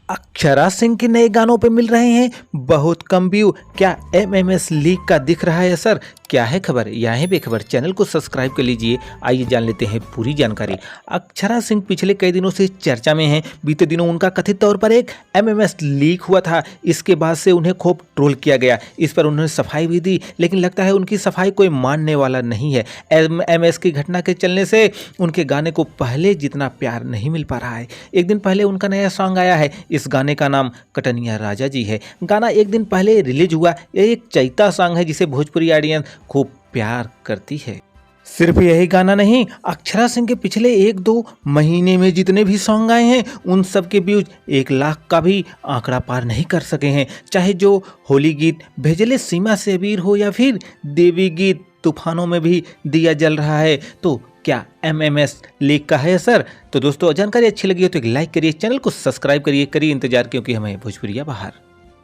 अक्षरा सिंह के नए गानों पे मिल रहे हैं बहुत कम व्यू। क्या एमएमएस लीग का दिख रहा है असर? क्या है खबर? यहाँ पे खबर, चैनल को सब्सक्राइब कर लीजिए। आइए जान लेते हैं पूरी जानकारी। अक्षरा सिंह पिछले कई दिनों से चर्चा में हैं। बीते दिनों उनका कथित तौर पर एक एमएमएस लीक हुआ था। इसके बाद से उन्हें खूब ट्रोल किया गया। इस पर उन्होंने सफाई भी दी, लेकिन लगता है उनकी सफाई कोई मानने वाला नहीं है। एमएमएस की घटना के चलने से उनके गाने को पहले जितना प्यार नहीं मिल पा रहा है। एक दिन पहले उनका नया सॉन्ग आया है। इस गाने का नाम कटनिया राजा जी है। गाना एक दिन पहले रिलीज हुआ। यह एक चैता सॉन्ग है जिसे भोजपुरी ऑडियंस खूब प्यार करती है। सिर्फ यही गाना नहीं, अक्षरा सिंह के पिछले 1-2 महीने में जितने भी सॉन्ग आए हैं उन सब के व्यूज 1 लाख का भी आंकड़ा पार नहीं कर सके हैं। चाहे जो होली गीत भेजले सीमा से अबीर हो या फिर देवी गीत तूफानों में भी दिया जल रहा है। तो क्या एमएमएस लीक का है असर? तो दोस्तों, जानकारी अच्छी लगी हो तो एक लाइक करिए, चैनल को सब्सक्राइब करिए, करिए इंतजार, क्योंकि हमें भोजपुरिया बाहर।